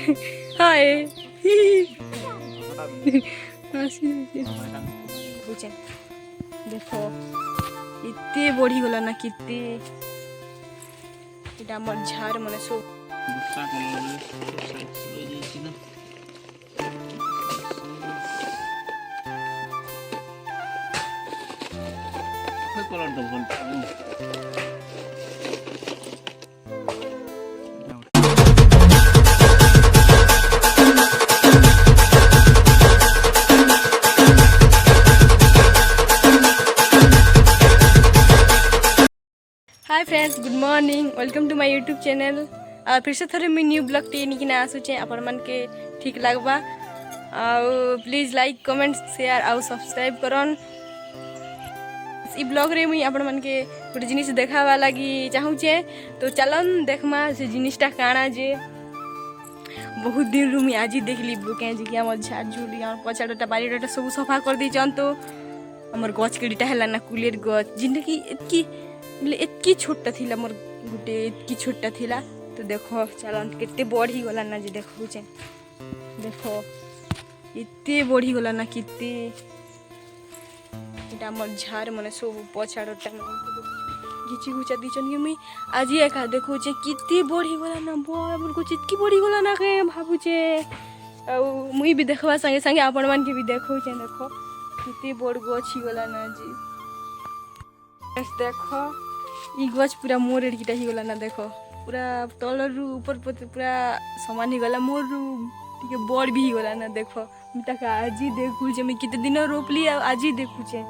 हाय देख इतने बढ़ी गला ना कितने मोर झार मन सब hi friends good morning welcome to my YouTube channel और फिर से थोड़े मुझे न्यू ब्लॉग टे नहीं आसूचे आपण मन के ठीक लगवा प्लीज लाइक कमेंट शेयर आउ सब्सक्राइब करन ई ब्लॉग रे मुई आपण मन के गोटे जिनिस देखावा लगी चाहूचे तो चलन देखमा से जिनिसटा काना जे बहुत दिन रु मुई आज देखली बुके जे कि हमर झाड़ झुड़ी और पछाडटा बारीटा सब सफा कर दी जन तो हमर गछ केडीटा हैला ना कुलेर गछ जिनटा कि एतकी छोटा थिला मोर गुटे एतकी छोटा थिला तो देखो चलन केते बढ़ी गला ना जे देखो देखो इतने बढ़ी गला ना कितने इटा मोर झार माने सब पछाडटा घिची घुचा दिचन कि मुई आज एका देखो जे कितने बढ़ी गला ना मोर को इतकी बढ़ी गला ना के भाबु जे आ मुई भी देखवा संगे संगे आपण मान के भी देखो जे देखो कितने बड़ गछ गला ना जी देखो ई गछ पूरा मोर एडकीटा ही गला ना देखो पूरा तलर ऊपर पूरा समान ही गला मोर टिके बड़ भी गला ना देखो मिटा आज ही देखू जे मैं कितने दिन रोपली आज ही देखू छे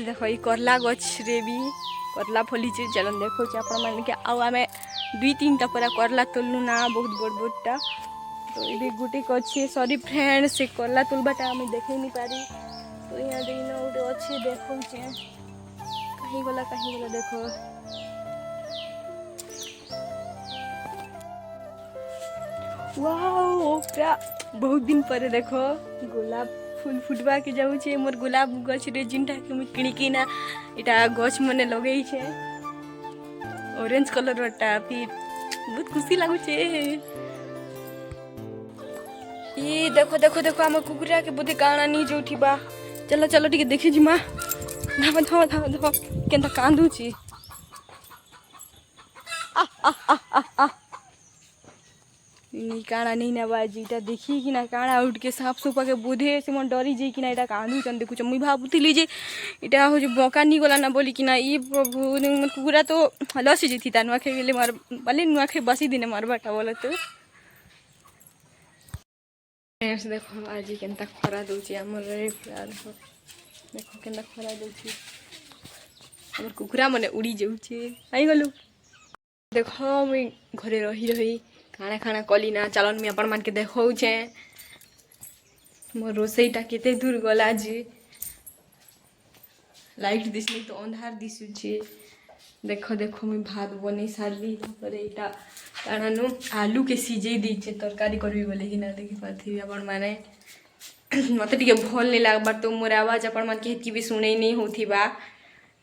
देखो ई करला गछ रे भी करला फली छे चलन देखो छे आपण मान के आ हमें दुई तीन टा पूरा करला तोलनु ना बहुत बड़ बड़टा तो ये गुटे कछे सॉरी फ्रेंड से करला तोलबाटा हम देखे नहीं पारी तो यहाँ दिन गोटे अच्छे देखो छे कहीं गला देखो वाओ क्या बहुत दिन पर देखो गुलाब फूल फुटवा के जाऊ छे मोर गुलाब गछ रे जिनटा के मैं किणकी ना इटा गछ मने लगई छे ऑरेंज कलर वाटा फिर बहुत खुशी लागू छे ये देखो देखो देखो हम कुकुरा के बुद्धि काना नहीं जोठी बा चलो चलो ठीक देखि जी मां धाव धाव धाव धाव केंता कांदुची आ आ आ आ आ नी काना नहीं ना बाजीटा देखी कि ना काना उठ के साफ सुपा के बुधे से मन डरी जे कि ना एटा कांदु चन देखु छ मुई भाबुतिली जे एटा हो जे बका नी गला ना बोली कि ना ई प्रभु मन कुकुरा तो लसी जेथी ता नुआ खे गेले मार बले नुआ खे बसी दिने मार बाटा बोले तो फ्रेंड्स देखो आज केंता खरा दोची हमर रे प्यार देखो केंता खरा दोची हमर कुकुरा मने उड़ी जाउछे आई गलु देखो मुई घरे रही खाना खाना कली ना चलन मी अपन मान के देखौ छे मोर रोसईटा केते दूर गला जी लाइट दिसनी तो अंधार दिसु छे देखो देखो मुई भात बनै सारली पर एटा तानानु आलू के सिझे दी छे तरकारी करबी बोले कि ना देखि पाथि अपन माने मते टिके भल नहीं लागबार तो मोर आवाज अपन मान के हेतकी भी सुनै नहीं होथिबा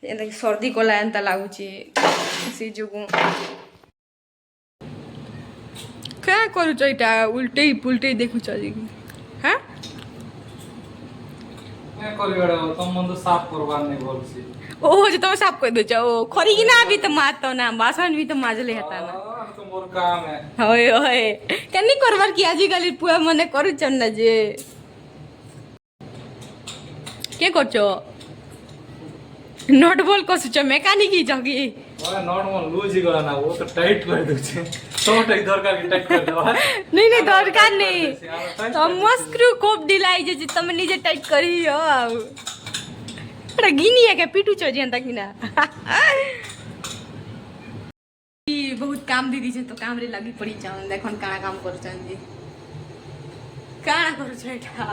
एंता सर्दी कोला एंता लागु छे से जोगु क्या करू चईटा उल्टे पुल्टे देखु छी हां मैं करिवडा तुम मन तो साफ करवार नहीं बोलसी ओ जे तुम साफ कर दो ओ खरी कि ना भी तो मारतो ना बासन भी तो माजले हता ना तो मोर काम है होय होय कनी करवार की आजि काली पुआ मने करू छन ना जे के करछो नट बोल कसुछ मेकानिक ही जगी ओए नट मन लूज ही गला ना वो तो टाइट कर दो छे तो टाइट दरकार के टाइट कर दो नहीं दरकार नहीं तो मस्क्रू कोप दिलाई जे तुम निजे टाइट करी हो अरे गिनी है के पीटू छ जेंता कि ना ई बहुत काम दीदी छे तो काम रे लगी पड़ी जान देखन काना काम कर छन जी काना कर छ एटा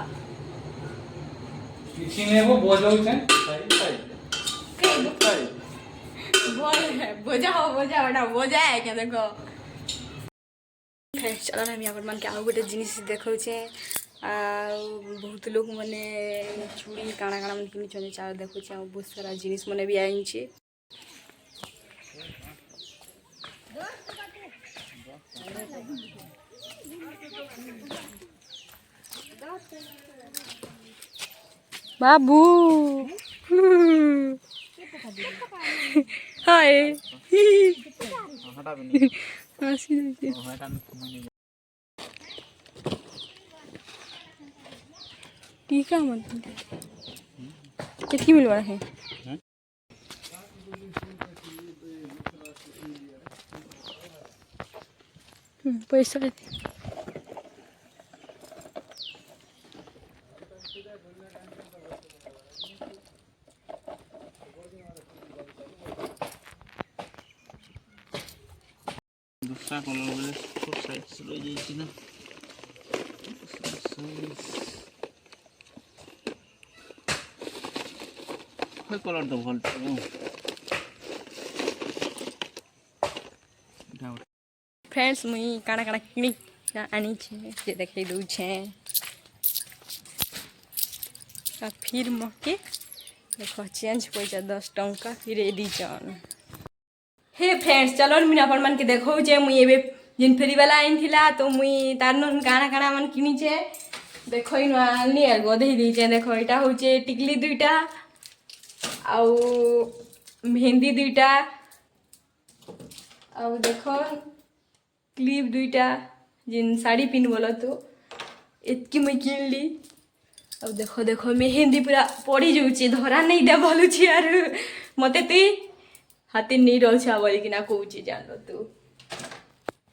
पीछे ने वो बोझौ छे सही सही बोल है बोझा बड़ा बोझा है क्या देखो चलो ना यहाँ पर मन के आउ गोटे जिनिस देखौ छे बहुत लोग मने चूड़ी काना काना मन किनी चले चार देखो छे बहुत सारा जिनिस मने भी आइन छे बाबू हाय हंसी देखिए। टीका मतलब कितनी मिलवा है पैसा दूसरा कलर बोले तो साइज रह जाइए ना कलर तो भल फ्रेंड्स मुई काना काना किनी आनी छे देखाई दऊ छे आ फिर मके देखो चेंज पैसा 10 टंका फिर ए दीचन। हे फ्रेंड्स चलो मुई अपन मन के देखो जे मुई एबे जिन फेरी वाला आइन थिला तो मुई तारन काना काना मन किनी छे देखो इन आनी आ गधे दी छे देखो एटा होचे टिकली दुईटा आउ मेहंदी दुईटा आउ देखो क्लिप दुईटा जिन साड़ी पिन बोलो तो एतकी मुई किन ली। अब देखो देखो मेहंदी पूरा पड़ी जाऊँचे धरा नहीं दे भलुची यार मते तुई हाथे नहीं रहा बोल कि ना कौचे जान तू